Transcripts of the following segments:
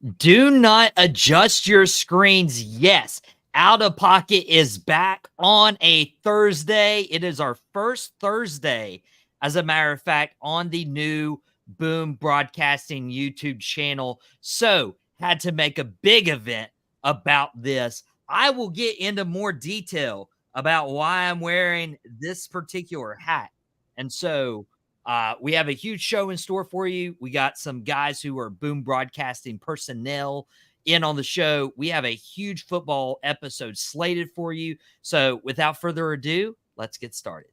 Do not adjust your screens. Yes, Out of Pocket is back on a Thursday. It is our first Thursday, as a matter of fact, on the new Boom Broadcasting YouTube channel. So, had to make a big event about this. I will get into more detail about why I'm wearing this particular hat. And so, we have a huge show in store for you. We got some guys who are Boom Broadcasting personnel in on the show. We have a huge football episode slated for you. So, without further ado, let's get started.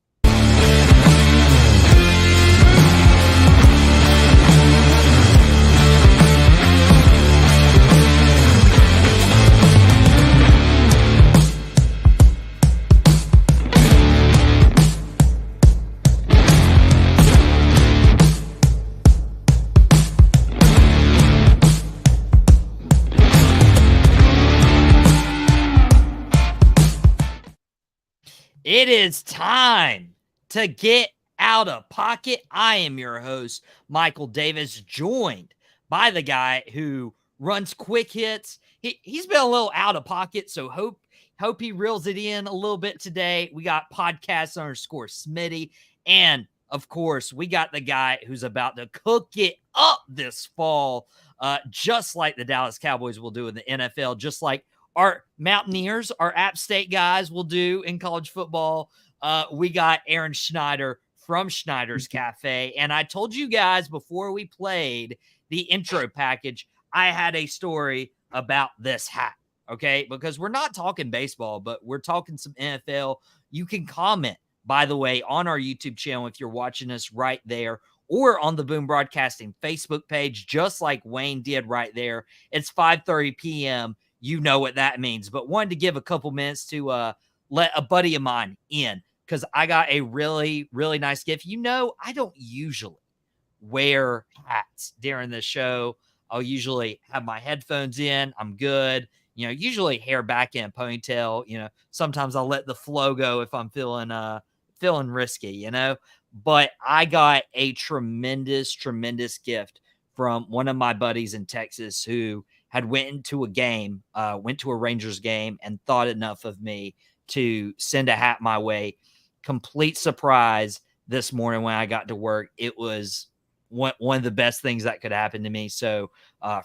It is time to get out of pocket. I am your host, Michael Davis, joined by the guy who runs QuickHits. He's been a little out of pocket, so hope he reels it in a little bit today. We got podcast_Smitty, and of course, we got the guy who's about to cook it up this fall, just like the Dallas Cowboys will do in the NFL, just like our Mountaineers, our App State guys will do in college football. We got Aaron Schneider from Schneider's Cafe. And I told you guys before we played the intro package, I had a story about this hat, okay? Because we're not talking baseball, but we're talking some NFL. You can comment, by the way, on our YouTube channel if you're watching us right there, or on the Boom Broadcasting Facebook page, just like Wayne did right there. It's 5:30 p.m. You know what that means. But wanted to give a couple minutes to let a buddy of mine in, because I got a really, really nice gift. You know, I don't usually wear hats during the show. I'll usually have my headphones in. I'm good. You know, usually hair back in, ponytail. You know, sometimes I'll let the flow go if I'm feeling risky, you know. But I got a tremendous, tremendous gift from one of my buddies in Texas who had went to a Rangers game and thought enough of me to send a hat my way. Complete surprise this morning when I got to work. It was one of the best things that could happen to me. So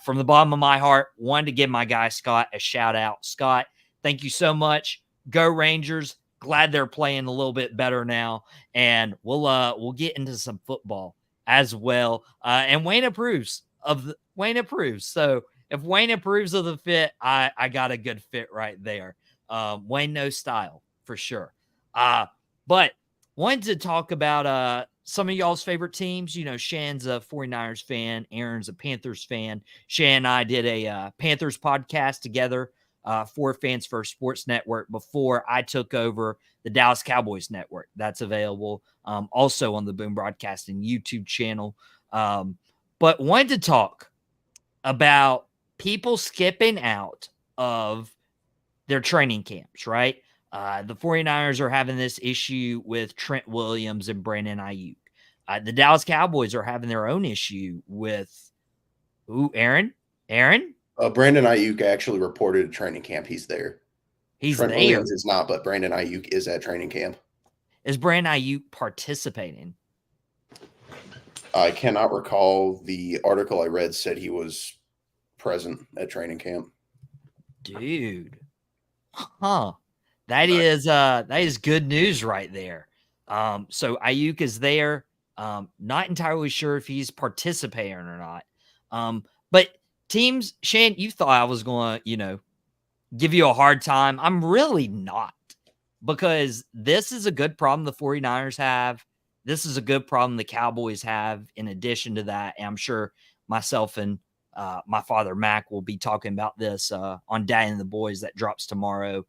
from the bottom of my heart, wanted to give my guy Scott a shout out. Scott, thank you so much. Go Rangers. Glad they're playing a little bit better now. And we'll get into some football as well. And Wayne approves. So if Wayne approves of the fit, I got a good fit right there. Wayne knows style for sure. But wanted to talk about some of y'all's favorite teams. You know, Shannon's a 49ers fan. Aaron's a Panthers fan. Shannon and I did a Panthers podcast together for Fans First Sports Network before I took over the Dallas Cowboys Network. That's available also on the Boom Broadcasting YouTube channel. But wanted to talk about people skipping out of their training camps, right? The 49ers are having this issue with Trent Williams and Brandon Aiyuk. The Dallas Cowboys are having their own issue with Aaron? Brandon Aiyuk actually reported at training camp. He's there. Trent Williams is not, but Brandon Aiyuk is at training camp. Is Brandon Aiyuk participating? I cannot recall. The article I read said he was present at training camp. Dude. Huh. That is good news right there. So Aiyuk is there. Not entirely sure if he's participating or not. But teams, Shan, you thought I was going to, give you a hard time. I'm really not, because this is a good problem the 49ers have. This is a good problem the Cowboys have in addition to that. And I'm sure myself and my father, Mac, will be talking about this on Dad and the Boys that drops tomorrow.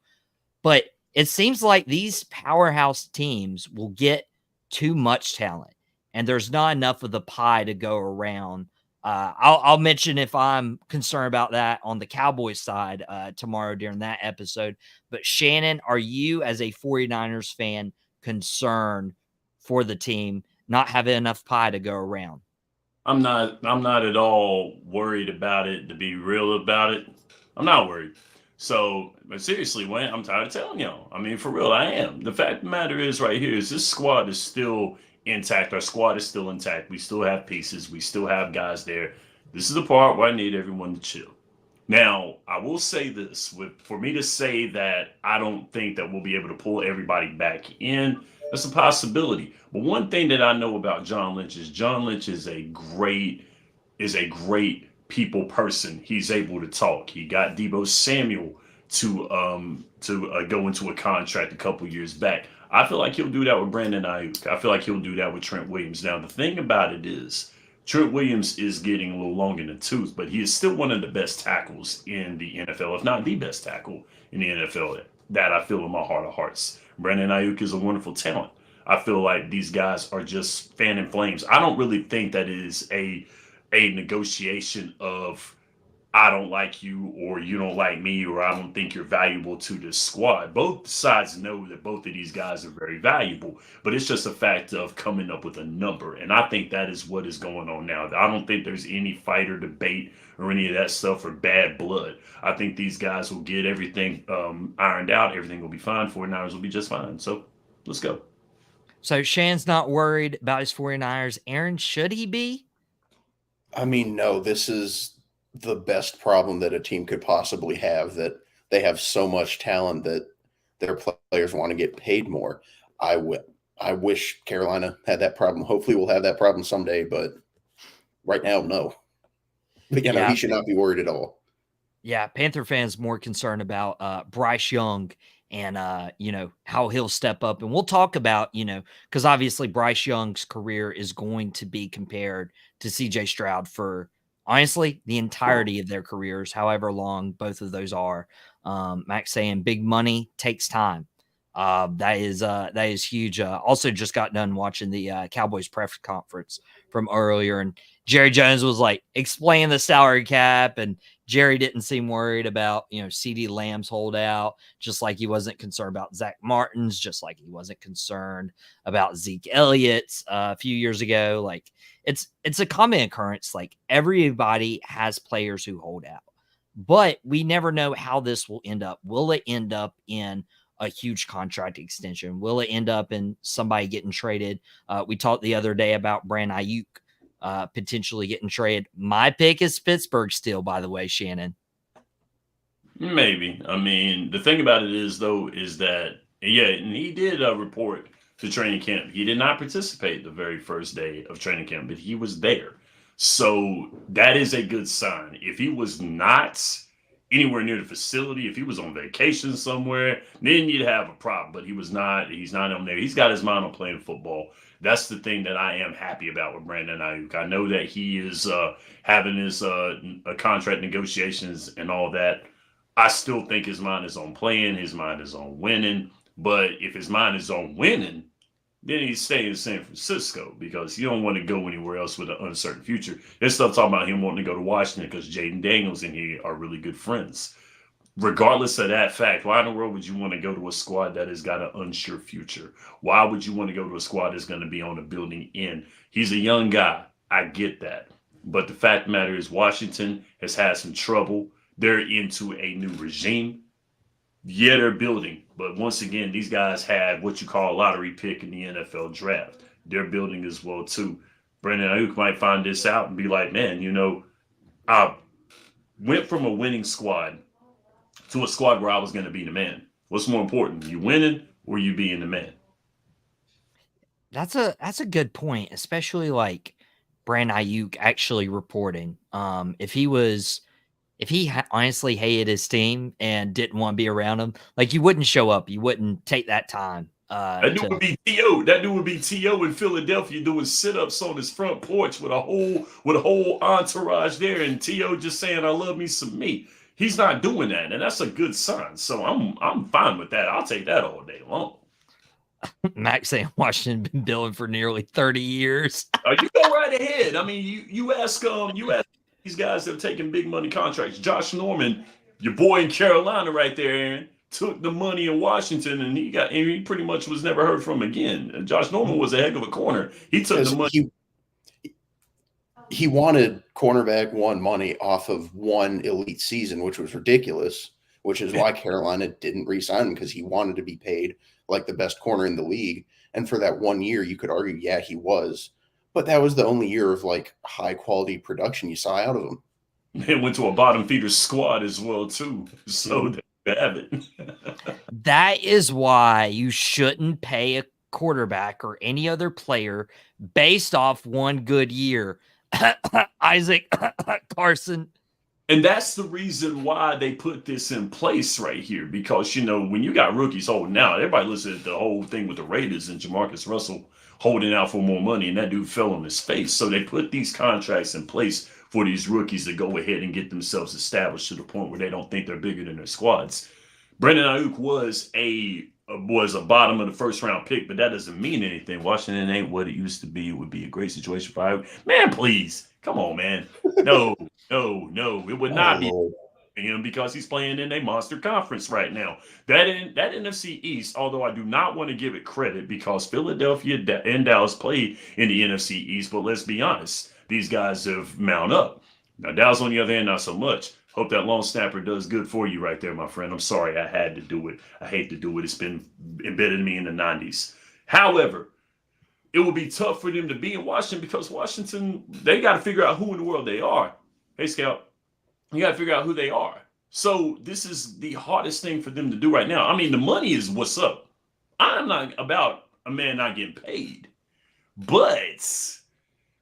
But it seems like these powerhouse teams will get too much talent, and there's not enough of the pie to go around. I'll mention if I'm concerned about that on the Cowboys side tomorrow during that episode. But Shannon, are you as a 49ers fan concerned for the team not having enough pie to go around? I'm not at all worried about it. To be real about it, I'm not worried. So, but seriously, Wayne, I'm tired of telling y'all. I mean, for real, I am. The fact of the matter is, right here, is this squad is still intact. Our squad is still intact. We still have pieces. We still have guys there. This is the part where I need everyone to chill. Now, I will say this: for me to say that I don't think that we'll be able to pull everybody back in, that's a possibility. But one thing that I know about John Lynch is John Lynch is a great people person. He's able to talk. He got Debo Samuel to go into a contract a couple years back. I feel like he'll do that with Brandon Aiyuk. I feel like he'll do that with Trent Williams. Now the thing about it is Trent Williams is getting a little long in the tooth, but he is still one of the best tackles in the NFL, if not the best tackle in the NFL. That I feel in my heart of hearts. Brandon Aiyuk is a wonderful talent. I feel like these guys are just fanning flames. I don't really think that is a negotiation of I don't like you or you don't like me or I don't think you're valuable to this squad. Both sides know that both of these guys are very valuable, but it's just a fact of coming up with a number. And I think that is what is going on now. I don't think there's any fight or debate or any of that stuff or bad blood. I think these guys will get everything ironed out. Everything will be fine. 49ers will be just fine. So let's go. So Shan's not worried about his 49ers. Aaron, should he be? I mean, no, this is the best problem that a team could possibly have, that they have so much talent that their players want to get paid more. I wish Carolina had that problem. Hopefully we'll have that problem someday, but right now, no. But yeah, no, he should not be worried at all. Yeah, Panther fans more concerned about Bryce Young and how he'll step up. And we'll talk about, because obviously Bryce Young's career is going to be compared to CJ Stroud for honestly the entirety of their careers, however long both of those are. Max saying big money takes time. That is huge. Also just got done watching the Cowboys press conference from earlier, and Jerry Jones was like explaining the salary cap, and Jerry didn't seem worried about, CeeDee Lamb's holdout, just like he wasn't concerned about Zach Martin's, just like he wasn't concerned about Zeke Elliott's a few years ago. Like it's a common occurrence. Like everybody has players who hold out, but we never know how this will end up. Will it end up in a huge contract extension? Will it end up in somebody getting traded? We talked the other day about Brandon Aiyuk potentially getting traded. My pick is Pittsburgh still, by the way, Shannon. Maybe. I mean, the thing about it is, though, is that, yeah, and he did report to training camp. He did not participate the very first day of training camp, but he was there. So that is a good sign. If he was not anywhere near the facility, if he was on vacation somewhere, then you'd have a problem. But he was not. He's not on there. He's got his mind on playing football. That's the thing that I am happy about with Brandon Aiyuk. I know that he is having his contract negotiations and all that. I still think his mind is on playing. His mind is on winning. But if his mind is on winning, then he's staying in San Francisco because you don't want to go anywhere else with an uncertain future. There's stuff talking about him wanting to go to Washington because Jaden Daniels and he are really good friends. Regardless of that fact, why in the world would you want to go to a squad that has got an unsure future? Why would you want to go to a squad that's going to be on a building end? He's a young guy. I get that. But the fact of the matter is Washington has had some trouble. They're into a new regime. Yeah, they're building. But once again, these guys had what you call a lottery pick in the NFL draft. They're building as well, too. Brandon Aiyuk might find this out and be like, man, I went from a winning squad to a squad where I was going to be the man. What's more important, you winning or you being the man? That's a good point, especially like Brandon Aiyuk actually reporting. If he honestly hated his team and didn't want to be around him, like you wouldn't show up, you wouldn't take that time. That dude would be T.O. That dude would be T.O. in Philadelphia doing sit-ups on his front porch with a whole entourage there, and T.O. just saying, "I love me some me." He's not doing that, and that's a good sign. So I'm fine with that. I'll take that all day long. Max saying Washington been building for nearly 30 years. You go right ahead. I mean, you ask these guys that are taking big money contracts. Josh Norman, your boy in Carolina, right there, Aaron, took the money in Washington, and he pretty much was never heard from again. And Josh Norman was a heck of a corner. He took the money. he wanted cornerback one money off of one elite season, which was ridiculous, which is why Carolina didn't re-sign him, because he wanted to be paid like the best corner in the league. And for that 1 year, you could argue, yeah, he was. But that was the only year of like high quality production you saw out of him. They went to a bottom feeder squad as well, too. So they have it. That is why you shouldn't pay a quarterback or any other player based off one good year. Isaac Carson. And that's the reason why they put this in place right here. Because, when you got rookies holding out, everybody listened to the whole thing with the Raiders and Jamarcus Russell holding out for more money, and that dude fell on his face. So they put these contracts in place for these rookies to go ahead and get themselves established to the point where they don't think they're bigger than their squads. Brandon Aiyuk was a bottom of the first round pick, but that doesn't mean anything. Washington ain't what it used to be. It would be a great situation for Aiyuk. Man, please. Come on, man. No. It would not be him, because he's playing in a monster conference right now. That NFC East, although I do not want to give it credit, because Philadelphia and Dallas play in the NFC East, but let's be honest, these guys have mounted up. Now, Dallas, on the other hand, not so much. Hope that long snapper does good for you right there, my friend. I'm sorry I had to do it. I hate to do it. It's been embedded in me in the 90s. However, it will be tough for them to be in Washington, because Washington, they got to figure out who in the world they are. Hey, Scout, you got to figure out who they are. So this is the hardest thing for them to do right now. I mean, the money is what's up. I'm not about a man not getting paid. But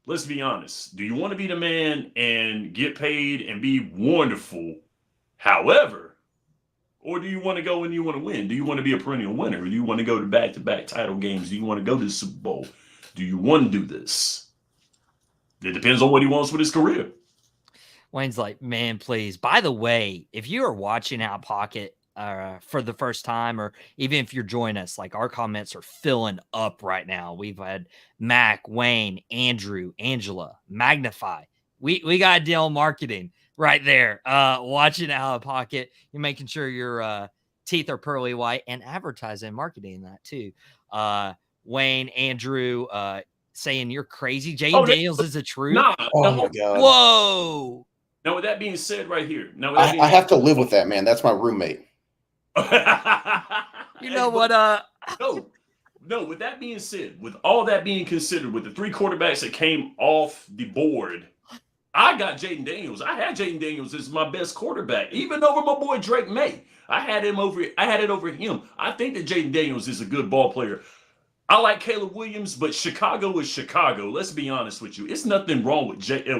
let's be honest. Do you want to be the man and get paid and be wonderful? However, or do you want to go and you want to win? Do you want to be a perennial winner? Or do you want to go to back-to-back title games? Do you want to go to the Super Bowl? Do you want to do this? It depends on what he wants with his career. Wayne's like, man, please. By the way, if you are watching Out Pocket for the first time, or even if you're joining us, like, our comments are filling up right now. We've had Mac, Wayne, Andrew, Angela, Magnify. We got Dale Marketing right there watching Out of Pocket. You're making sure your teeth are pearly white, and advertising marketing that too. Wayne, Andrew, saying you're crazy. Jaden Daniels is the truth. Nah, oh my God. Whoa. Now, with that being said, right here. Now, I have to live with that, man. That's my roommate. You know what? No, with that being said, with all that being considered, with the 3 quarterbacks that came off the board, I got Jaden Daniels. I had Jaden Daniels as my best quarterback, even over my boy Drake May. I had it over him. I think that Jaden Daniels is a good ball player. I like Caleb Williams, but Chicago is Chicago. Let's be honest with you. It's nothing wrong with Jalen.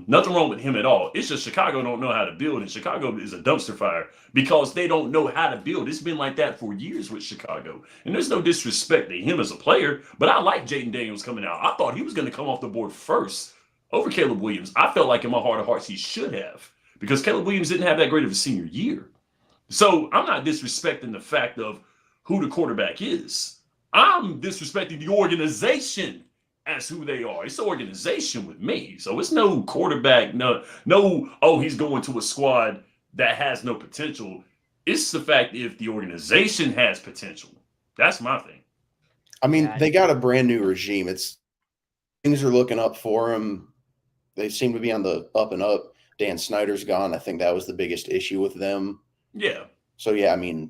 Nothing wrong with him at all. It's just Chicago don't know how to build, and Chicago is a dumpster fire because they don't know how to build. It's been like that for years with Chicago, and there's no disrespect to him as a player, but I like Jaden Daniels coming out. I thought he was going to come off the board first over Caleb Williams. I felt like in my heart of hearts he should have, because Caleb Williams didn't have that great of a senior year. So I'm not disrespecting the fact of who the quarterback is. I'm disrespecting the organization as who they are. It's the organization with me. So it's no quarterback, no, he's going to a squad that has no potential. It's the fact if the organization has potential. That's my thing. I mean, they got a brand new regime. Things are looking up for them. They seem to be on the up and up. Dan Snyder's gone. I think that was the biggest issue with them. Yeah. So, yeah, I mean,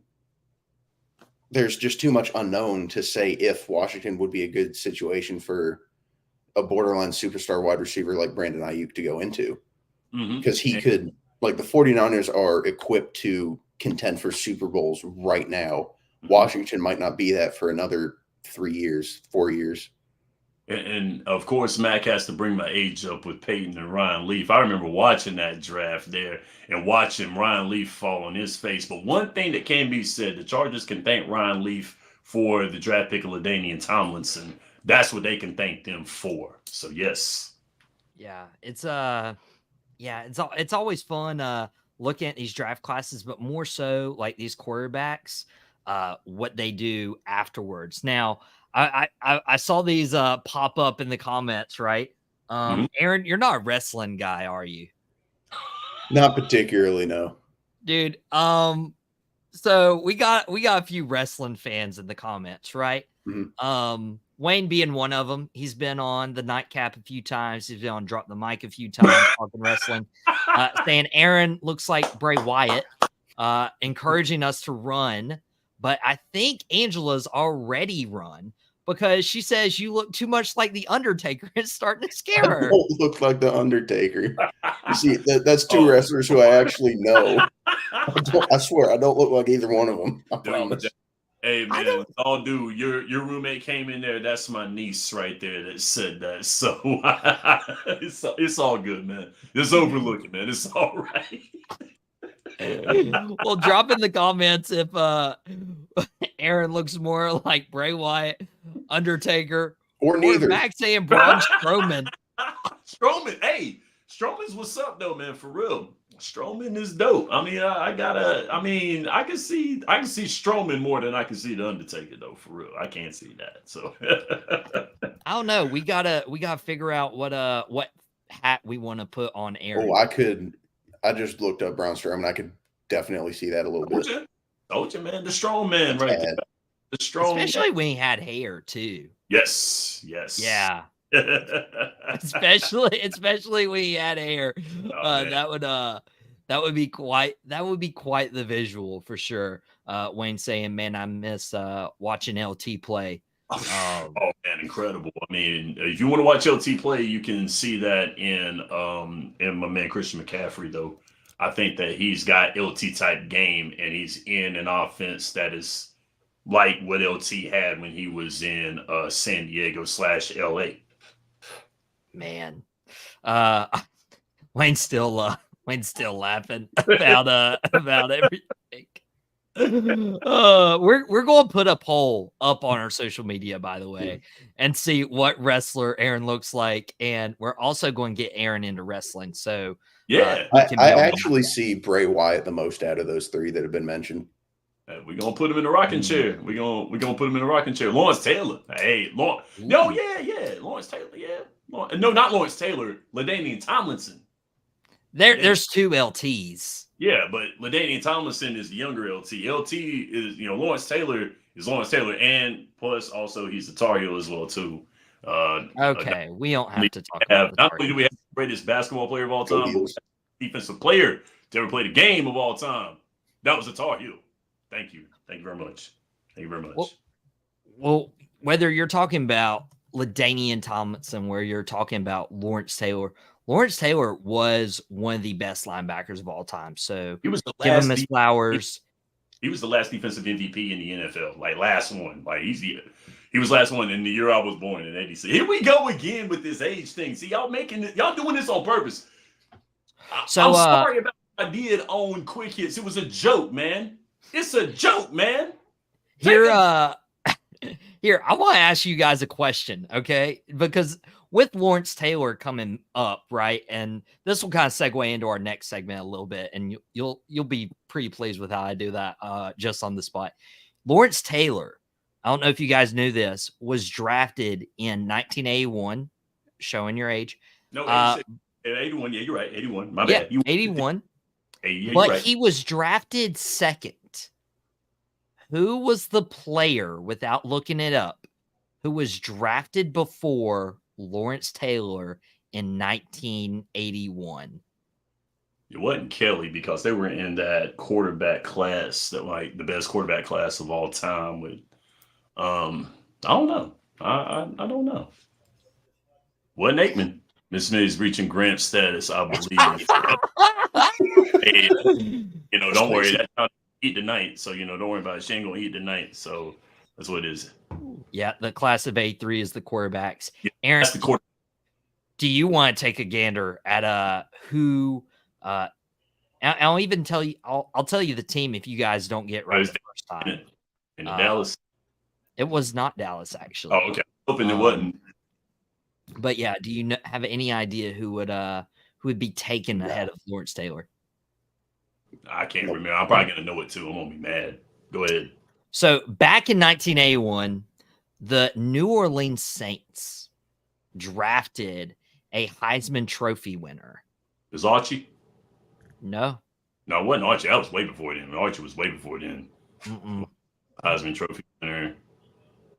there's just too much unknown to say if Washington would be a good situation for a borderline superstar wide receiver like Brandon Aiyuk to go into. Because he could, like, the 49ers are equipped to contend for Super Bowls right now. Washington might not be that for another 3 years, 4 years. And of course, Mac has to bring my age up with Peyton and Ryan Leaf. I remember watching that draft there and watching Ryan Leaf fall on his face. But one thing that can be said, the Chargers can thank Ryan Leaf for the draft pick of LaDainian Tomlinson. That's what they can thank them for. So, yes. Yeah, it's always fun looking at these draft classes, but more so like these quarterbacks, what they do afterwards. Now, I saw these pop up in the comments, right? Aaron, you're not a wrestling guy, are you? Not particularly, no. Dude, so we got a few wrestling fans in the comments, right? Wayne being one of them. He's been on the Nightcap a few times. He's been on Drop the Mic a few times talking wrestling. Saying Aaron looks like Bray Wyatt, encouraging us to run. But I think Angela's already run because she says you look too much like the Undertaker. It's starting to scare her. I don't look like the Undertaker. You see, that's two wrestlers who I actually know. I swear, I don't look like either one of them. I promise. Hey man, all dude, your roommate came in there. That's my niece right there that said that. So it's all good, man. It's overlooking, man. It's all right. Well, drop in the comments if Aaron looks more like Bray Wyatt, Undertaker, or neither. Max saying Braun Strowman. Strowman, hey, Strowman's what's up though, man. For real. Strowman is dope. I mean, I can see Strowman more than I can see the Undertaker though. For real, I can't see that. So I don't know. We gotta figure out what hat we want to put on Aaron. I just looked up Braun Strowman. I could definitely see that a little bit. Told you, man. The Strowman right there. The Strowman. Especially when he had hair too. Yes. Yeah. especially when he had hair. That would be quite the visual for sure. Wayne saying, man, I miss watching LT play. Oh man, incredible. I mean, if you want to watch LT play, you can see that in my man Christian McCaffrey though. I think that he's got LT type game and he's in an offense that is like what LT had when he was in San Diego / LA. Man, Wayne's still laughing about everything. We're going to put a poll up on our social media, by the way, and see what wrestler Aaron looks like, and we're also going to get Aaron into wrestling. So yeah, I actually see Bray Wyatt the most out of those three that have been mentioned. We're gonna put him in the rocking chair. We're gonna put him in the rocking chair. Lawrence Taylor. Hey, Lawrence. No, yeah. Lawrence Taylor, yeah. No, not Lawrence Taylor. LaDainian Tomlinson. There's two LTs. Yeah, but LaDainian Tomlinson is the younger LT. LT is, Lawrence Taylor is Lawrence Taylor, and plus also he's a Tar Heel as well too. Okay, we don't have to talk about not only do we have the greatest basketball player of all time, but defensive player to ever play the game of all time. That was a Tar Heel. Thank you very much. Well, whether you're talking about LaDainian Tomlinson, where you're talking about Lawrence Taylor was one of the best linebackers of all time. So he was the give last him his flowers. He was the last defensive MVP in the NFL, like last one. Like he was last one in the year I was born in '86. Here we go again with this age thing. See, y'all doing this on purpose. I'm sorry about what I did on Quick Hits. It was a joke, man. It's a joke, man. Here, I want to ask you guys a question, okay? Because with Lawrence Taylor coming up, right, and this will kind of segue into our next segment a little bit, and you'll be pretty pleased with how I do that just on the spot. Lawrence Taylor, I don't know if you guys knew this, was drafted in 1981, showing your age. No, 81. Yeah, you're right. 81. My bad. 81. Yeah, but right. he was drafted second. Who was the player, without looking it up, who was drafted before Lawrence Taylor in 1981? It wasn't Kelly because they were in that quarterback class, that like the best quarterback class of all time. With, I don't know. I don't know. Wasn't Aikman. Miss Smith is reaching Gramp status, I believe. Hey, don't worry. That's not eat tonight. So, don't worry about it. She ain't going to eat tonight. So that's what it is. Yeah, the class of '83 is the quarterbacks. Yeah, Aaron, that's the quarterback. Do you want to take a gander at who? I'll even tell you. I'll tell you the team if you guys don't get right the first time. In Dallas. It was not Dallas, actually. Oh, okay. Hoping it wasn't. But yeah, do you have any idea who would be taken ahead of Lawrence Taylor? I can't remember. I'm probably gonna know it too. I'm gonna be mad. Go ahead. So back in 1981, the New Orleans Saints drafted a Heisman Trophy winner. Is Archie? No, it wasn't Archie. That was way before then. Archie was way before then. Mm-mm. Heisman Trophy winner.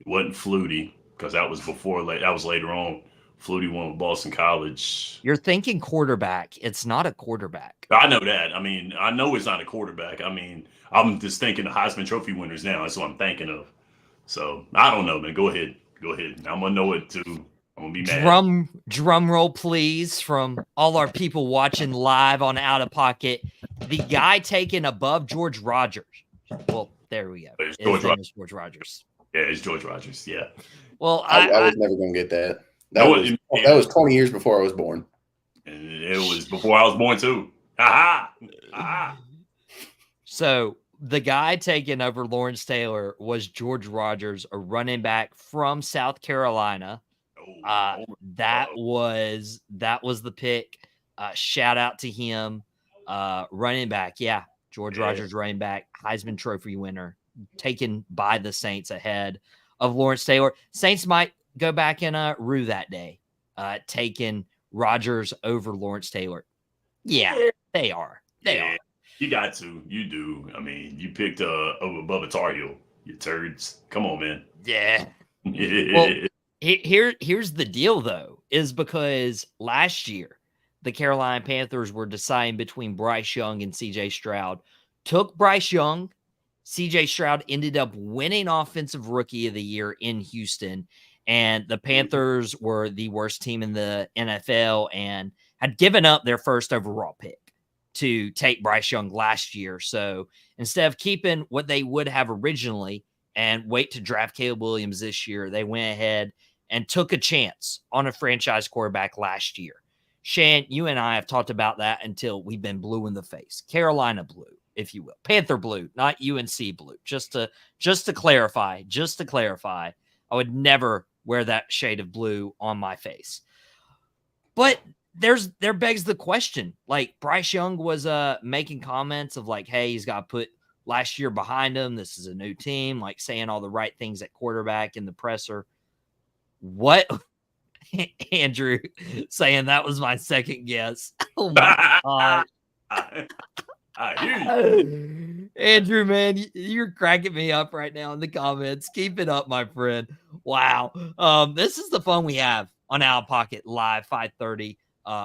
It wasn't Flutie because that was that was later on. Flutie won with Boston College. You're thinking quarterback. It's not a quarterback. I know that. I mean, I know it's not a quarterback. I mean, I'm just thinking the Heisman Trophy winners now. That's what I'm thinking of. So I don't know, man. Go ahead. I'm gonna know it too. I'm gonna be mad. Drum roll, please, from all our people watching live on Out of Pocket. The guy taken above George Rogers. Well, there we go. It's George Rogers. Yeah, it's George Rogers. Yeah. Well, I was never gonna get that. That was 20 years before I was born. And it was before I was born too. Ha. So the guy taking over Lawrence Taylor was George Rogers, a running back from South Carolina. That was the pick. Shout out to him. Running back. Yeah. George Rogers, running back, Heisman Trophy winner, taken by the Saints ahead of Lawrence Taylor. Saints might go back and rue that day, taking Rogers over Lawrence Taylor. Yeah, they are. They are. You got to. You do. I mean, you picked over Bubba Tar Heel, you turds. Come on, man. Yeah. Well, here's the deal, though, is because last year, the Carolina Panthers were deciding between Bryce Young and CJ Stroud. Took Bryce Young. CJ Stroud ended up winning Offensive Rookie of the Year in Houston. And the Panthers were the worst team in the NFL and had given up their first overall pick to take Bryce Young last year. So instead of keeping what they would have originally and wait to draft Caleb Williams this year, they went ahead and took a chance on a franchise quarterback last year. Shan, you and I have talked about that until we've been blue in the face. Carolina blue, if you will. Panther blue, not UNC blue. Just to clarify, I would never wear that shade of blue on my face. But there begs the question. Like, Bryce Young was making comments of like, hey, he's got to put last year behind him. This is a new team, like saying all the right things at quarterback in the presser. What? Andrew saying that was my second guess. Oh my God. I hear you. Andrew, man, you're cracking me up right now in the comments. Keep it up, my friend. Wow. This is the fun we have on Out of Pocket live 5:30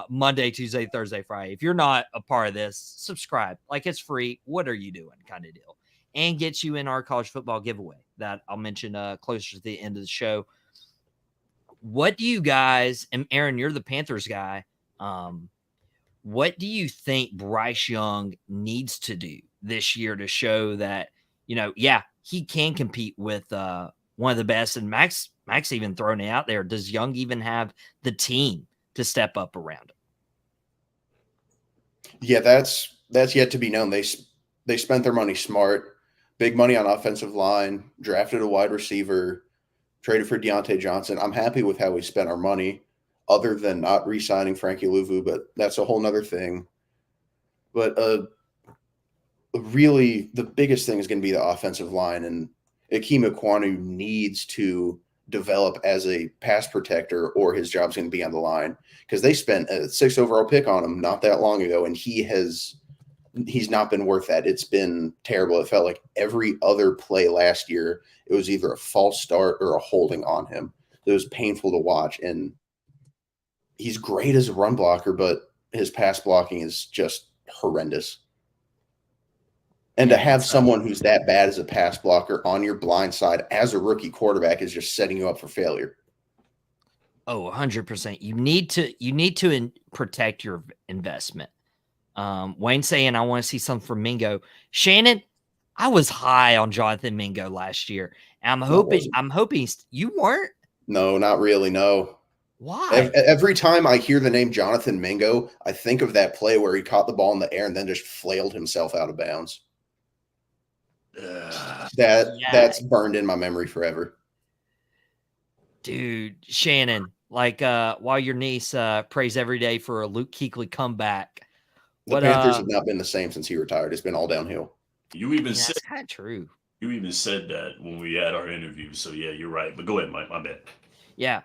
Monday, Tuesday, Thursday, Friday. If you're not a part of this, subscribe. Like, it's free. What are you doing? Kind of deal. And get you in our college football giveaway that I'll mention closer to the end of the show. What do you guys, and Aaron, you're the Panthers guy. What do you think Bryce Young needs to do this year to show that, he can compete with one of the best? And Max even thrown it out there. Does Young even have the team to step up around him? Yeah, that's yet to be known. They spent their money smart, big money on offensive line, drafted a wide receiver, traded for Deontay Johnson. I'm happy with how we spent our money, other than not re-signing Frankie Louvu, but that's a whole nother thing. But really, the biggest thing is going to be the offensive line, and Ikem Ekwonu needs to develop as a pass protector, or his job's going to be on the line, because they spent a 6th overall pick on him not that long ago, and he's not been worth that. It's been terrible. It felt like every other play last year, it was either a false start or a holding on him. It was painful to watch, and he's great as a run blocker, but his pass blocking is just horrendous. And to have someone who's that bad as a pass blocker on your blind side as a rookie quarterback is just setting you up for failure. Oh, 100%. You need to protect your investment. Wayne saying, I want to see something from Mingo. Shannon, I was high on Jonathan Mingo last year. I'm hoping you weren't. No, not really. No. Why? Every time I hear the name Jonathan Mingo, I think of that play where he caught the ball in the air and then just flailed himself out of bounds. That's burned in my memory forever. Dude, Shannon, like while your niece prays every day for a Luke Kuechly comeback. The Panthers have not been the same since he retired. It's been all downhill. You even said that's kind of true. You even said that when we had our interview. So yeah, you're right. But go ahead, Mike. My bad. Yeah.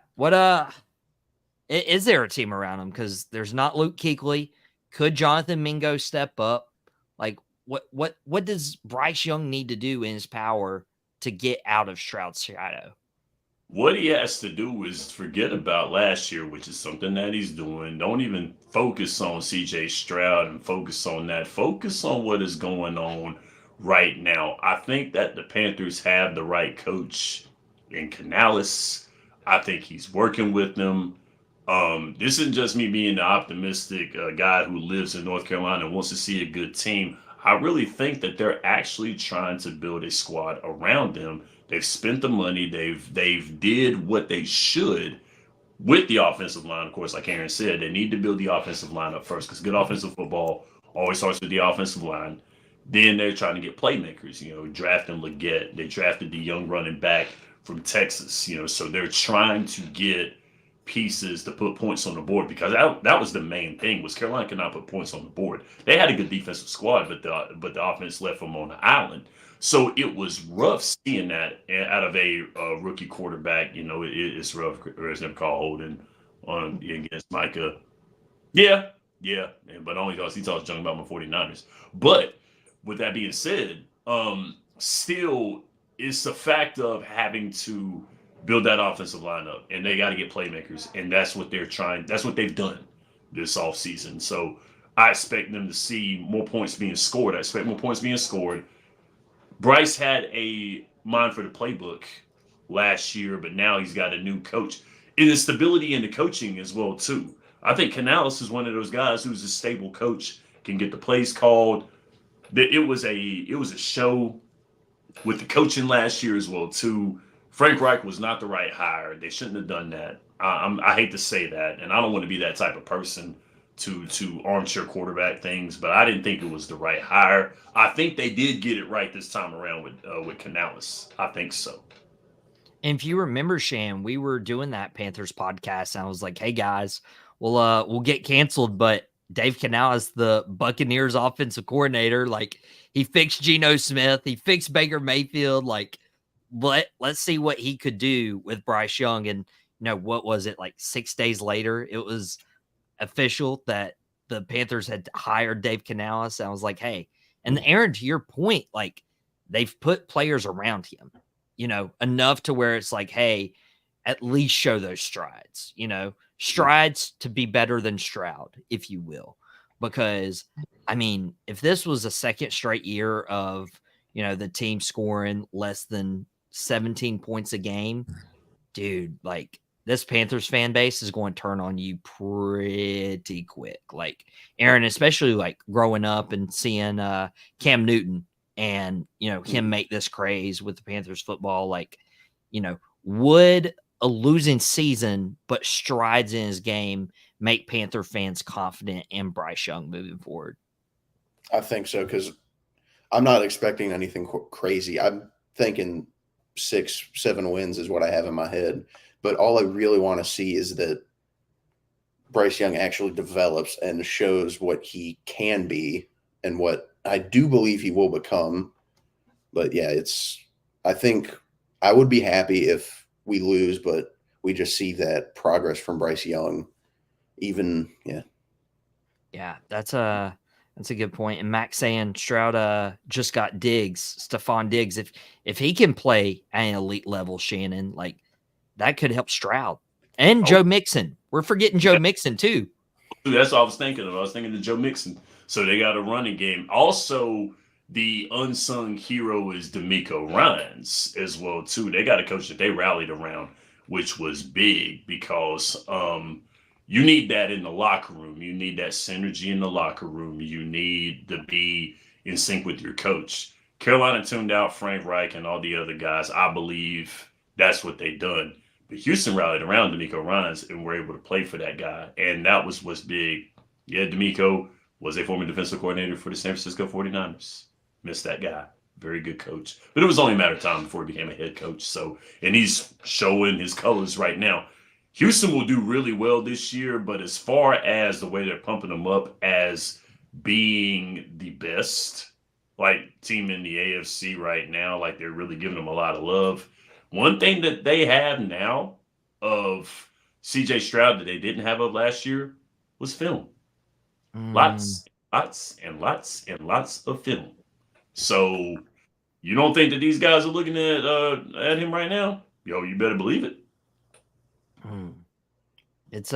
Is there a team around him? Because there's not Luke Kuechly. Could Jonathan Mingo step up? Like, what does Bryce Young need to do in his power to get out of Stroud's shadow? What he has to do is forget about last year, which is something that he's doing. Don't even focus on CJ Stroud and focus on that. Focus on what is going on right now. I think that the Panthers have the right coach in Canales. I think he's working with them. This isn't just me being the optimistic guy who lives in North Carolina and wants to see a good team. I really think that they're actually trying to build a squad around them. They've spent the money. They've did what they should with the offensive line. Of course, like Aaron said, they need to build the offensive line up first because good offensive football always starts with the offensive line. Then they're trying to get playmakers. Drafting Leggett. They drafted the young running back from Texas. So they're trying to get pieces to put points on the board because that was the main thing was Carolina could not put points on the board. They had a good defensive squad, but the offense left them on the island. So it was rough seeing that out of a rookie quarterback. It's rough. It's never called holding on against Micah. Yeah, but only because he talks junk about my 49ers. But with that being said, still, it's a fact of having to build that offensive line up, and they got to get playmakers, and that's what they're trying. That's what they've done this offseason. So I expect them to see more points being scored. I expect more points being scored. Bryce had a mind for the playbook last year, but now he's got a new coach. And the stability in the coaching as well too. I think Canales is one of those guys who's a stable coach, can get the plays called. It was a show with the coaching last year as well too. Frank Reich was not the right hire. They shouldn't have done that. I hate to say that, and I don't want to be that type of person to armchair quarterback things, but I didn't think it was the right hire. I think they did get it right this time around with Canales. I think so. And if you remember, Shan, we were doing that Panthers podcast, and I was like, "Hey guys, we'll get canceled, but Dave Canales, the Buccaneers offensive coordinator, like he fixed Geno Smith, he fixed Baker Mayfield, like let's see what he could do with Bryce Young." And what was it, like 6 days later? It was official that the Panthers had hired Dave Canales. And I was like, hey, and Aaron, to your point, like they've put players around him, enough to where it's like, hey, at least show those strides to be better than Stroud, if you will. Because, I mean, if this was a second straight year of, the team scoring less than 17 points a game, dude, like this Panthers fan base is going to turn on you pretty quick. Like Aaron, especially like growing up and seeing Cam Newton and, him make this craze with the Panthers football, like, would a losing season, but strides in his game make Panther fans confident in Bryce Young moving forward? I think so, because I'm not expecting anything crazy. I'm thinking 6-7 wins is what I have in my head. But all I really want to see is that Bryce Young actually develops and shows what he can be and what I do believe he will become. But yeah, I think I would be happy if we lose, but we just see that progress from Bryce Young. Yeah, that's a good point. And Max saying Stroud just got Stephon Diggs. If he can play at an elite level, Shannon, like that could help Stroud and Joe Mixon. We're forgetting Joe Mixon too. That's what I was thinking of. I was thinking of Joe Mixon. So they got a running game. Also, the unsung hero is D'Amico Ryans as well too. They got a coach that they rallied around, which was big because you need that in the locker room. You need that synergy in the locker room. You need to be in sync with your coach. Carolina tuned out Frank Reich and all the other guys. I believe that's what they done. But Houston rallied around D'Amico Ryans and were able to play for that guy. And that was what's big. Yeah, D'Amico was a former defensive coordinator for the San Francisco 49ers. Missed that guy. Very good coach. But it was only a matter of time before he became a head coach. And he's showing his colors right now. Houston will do really well this year, but as far as the way they're pumping them up as being the best, like team in the AFC right now, like they're really giving them a lot of love. One thing that they have now of CJ Stroud that they didn't have of last year was film. Lots and lots of film. So you don't think that these guys are looking at him right now? Yo, you better believe it. It's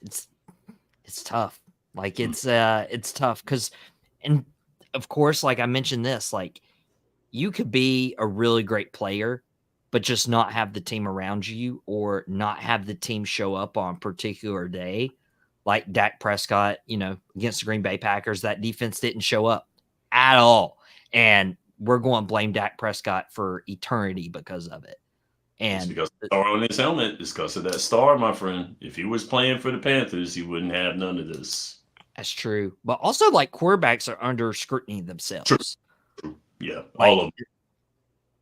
it's tough. Like it's tough because, and of course, like I mentioned this, like you could be a really great player, but just not have the team around you or not have the team show up on a particular day. Like Dak Prescott, against the Green Bay Packers, that defense didn't show up at all. And we're going to blame Dak Prescott for eternity because of it. It's And because the star on his helmet. It's because of that star, my friend. If he was playing for the Panthers, he wouldn't have none of this. that's true. But also, like, quarterbacks are under scrutiny themselves. True. Yeah, Like, all of them.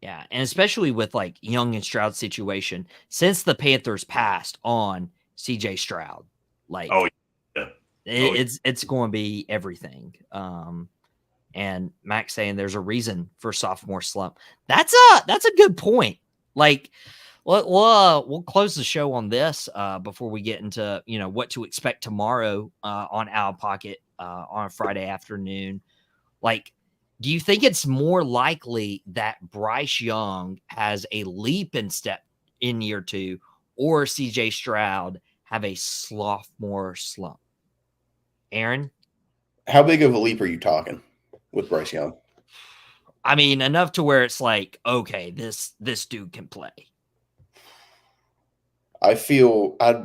yeah, and especially with like Young and Stroud situation, since the Panthers passed on CJ Stroud, like it's going to be everything. And Max saying there's a reason for sophomore slump. That's a good point. Like, we'll close the show on this before we get into what to expect tomorrow on Outta Pocket on a Friday afternoon. Like, do you think it's more likely that Bryce Young has a leap in step in year 2 or CJ Stroud have a sophomore slump? Aaron? How big of a leap are you talking with Bryce Young? I mean, enough to where it's like, okay, this dude can play. I feel I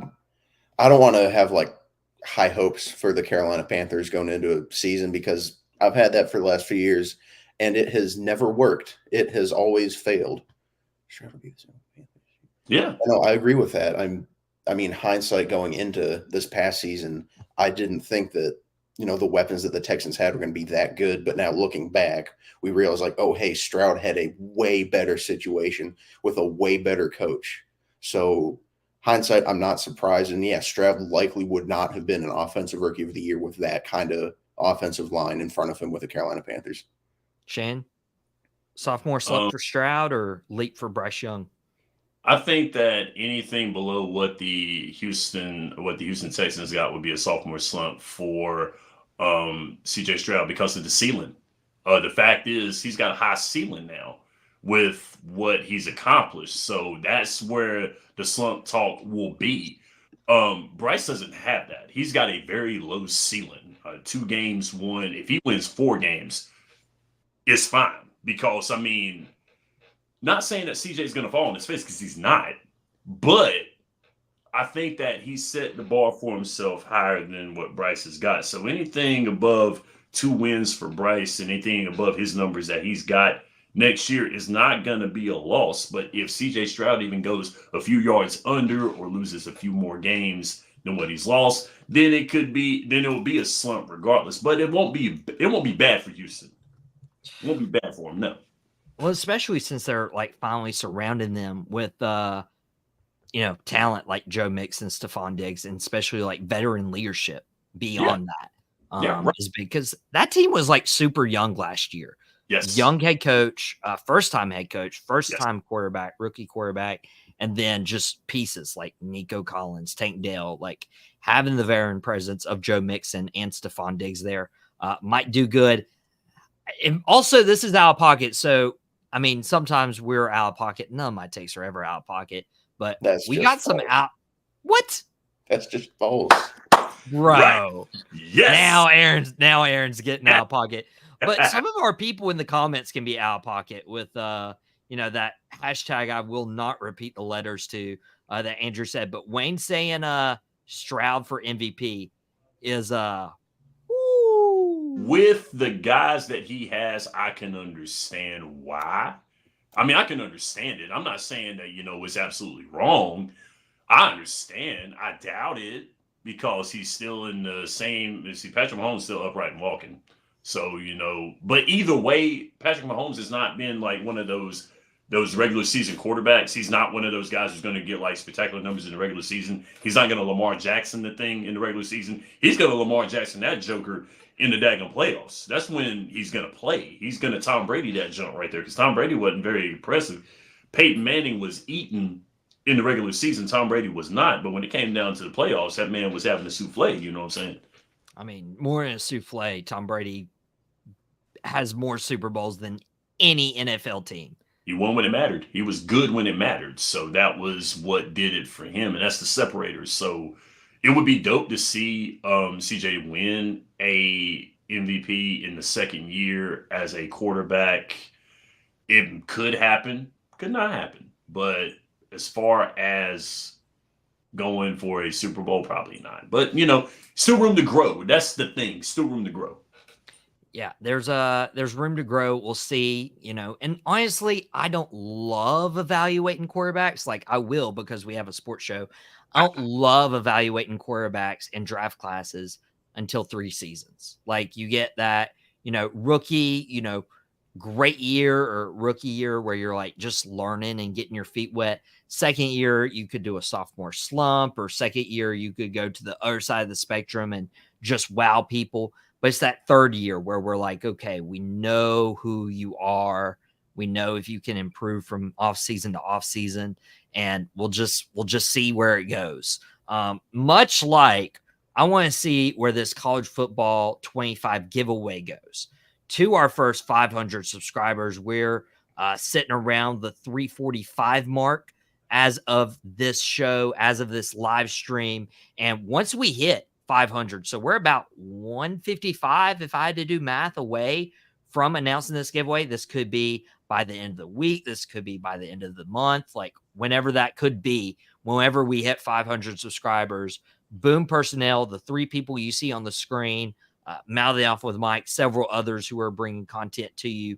don't want to have like high hopes for the Carolina Panthers going into a season because I've had that for the last few years, and it has never worked. It has always failed. Yeah. No, I agree with that. I mean, hindsight going into this past season, I didn't think that, the weapons that the Texans had were going to be that good. But now looking back, we realize like, oh, hey, Stroud had a way better situation with a way better coach. So hindsight, I'm not surprised. And yeah, Stroud likely would not have been an offensive rookie of the year with that kind of offensive line in front of him with the Carolina Panthers. Shane, sophomore slump for Stroud or leap for Bryce Young? I think that anything below what the Houston Texans got would be a sophomore slump for CJ Stroud because of the ceiling. The fact is he's got a high ceiling now with what he's accomplished. So that's where the slump talk will be. Bryce doesn't have that. He's got a very low ceiling. 2 games won. If he wins 4 games, it's fine. Because, I mean, not saying that CJ is going to fall on his face because he's not. But I think that he set the bar for himself higher than what Bryce has got. So anything above 2 wins for Bryce and anything above his numbers that he's got next year is not going to be a loss. But if CJ Stroud even goes a few yards under or loses a few more games than what he's lost, then it will be a slump regardless. But it won't be bad for Houston. It won't be bad for him, no. Well, especially since they're like finally surrounding them with talent like Joe Mixon, Stephon Diggs, and especially like veteran leadership beyond that. Right. Is because that team was like super young last year. Yes. Young head coach, first-time head coach, first-time quarterback, rookie quarterback, and then just pieces like Nico Collins, Tank Dell, like having the veteran presence of Joe Mixon and Stephon Diggs there might do good. And also, this is out of pocket. So, I mean, sometimes we're out of pocket. None of my takes are ever out of pocket, but we got some out. What? That's just false. Bro. Right. Yes. Now Aaron's getting out of pocket. But some of our people in the comments can be out of pocket with, that hashtag I will not repeat the letters to that Andrew said. But Wayne saying Stroud for MVP is with the guys that he has, I can understand why. I mean, I can understand it. I'm not saying that, it's absolutely wrong. I understand. I doubt it because he's still in the same. Patrick Mahomes is still upright and walking. So, but either way, Patrick Mahomes has not been like one of those regular season quarterbacks. He's not one of those guys who's going to get like spectacular numbers in the regular season. He's not going to Lamar Jackson the thing in the regular season. He's going to Lamar Jackson that joker in the daggone playoffs. That's when he's going to play. He's going to Tom Brady that jump right there because Tom Brady wasn't very impressive. Peyton Manning was eating in the regular season. Tom Brady was not. But when it came down to the playoffs, that man was having a souffle. You know what I'm saying? I mean, more than a souffle, Tom Brady has more Super Bowls than any NFL team. He won when it mattered. He was good when it mattered. So that was what did it for him. And that's the separators. So it would be dope to see CJ win a MVP in the second year as a quarterback. It could happen, could not happen. But as far as going for a Super Bowl, probably not. But still room to grow. That's the thing. Still room to grow. Yeah, there's room to grow. We'll see, and honestly, I don't love evaluating quarterbacks. Like I will because we have a sports show. I don't love evaluating quarterbacks in draft classes until 3 seasons. Like you get that, rookie, great year or rookie year where you're like just learning and getting your feet wet. Second year, you could do a sophomore slump, or second year, you could go to the other side of the spectrum and just wow people. But it's that third year where we're like, okay, we know who you are. We know if you can improve from off season to off season, and we'll just see where it goes. Much like I want to see where this college football 25 giveaway goes. To our first 500 subscribers, we're sitting around the 345 mark as of this show, as of this live stream. And once we hit 500, so we're about 155, if I had to do math, away from announcing this giveaway. This could be by the end of the week. This could be by the end of the month, like whenever that could be. Whenever we hit 500 subscribers, Boom Personnel, the 3 people you see on the screen, Mouthing Off with Mike, several others who are bringing content to you.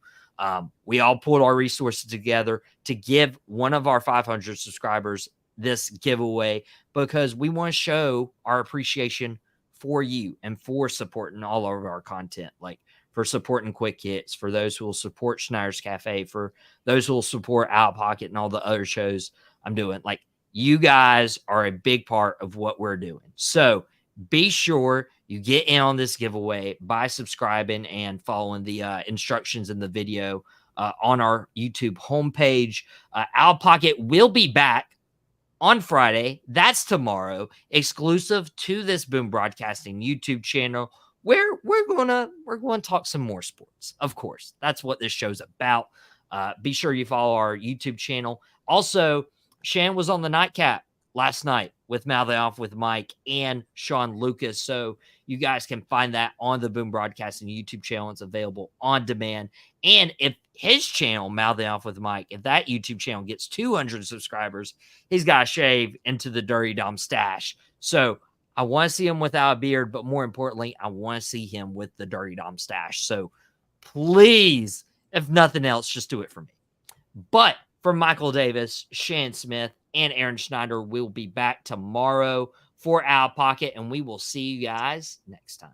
We all pulled our resources together to give one of our 500 subscribers this giveaway because we want to show our appreciation for you and for supporting all of our content, like for supporting Quick Hits, for those who will support Schneider's Cafe, for those who will support Out Pocket and all the other shows I'm doing. Like, you guys are a big part of what we're doing. So be sure you get in on this giveaway by subscribing and following the instructions in the video on our YouTube homepage. Out Pocket will be back on Friday. That's tomorrow, exclusive to this Boom Broadcasting YouTube channel, where we're gonna talk some more sports. Of course, that's what this show's about. Be sure you follow our YouTube channel. Also, Shan was on the nightcap last night with Mouthing Off with Mike and Sean Lucas. So you guys can find that on the Boom Broadcasting YouTube channel. It's available on demand. And if his channel, Mouthing Off with Mike, if that YouTube channel gets 200 subscribers, he's got to shave into the Dirty Dom stash. So I want to see him without a beard, but more importantly, I want to see him with the Dirty Dom stash. So please, if nothing else, just do it for me. But for Michael Davis, Shannon Smith, and Aaron Schneider, we'll be back tomorrow for Out Pocket, and we will see you guys next time.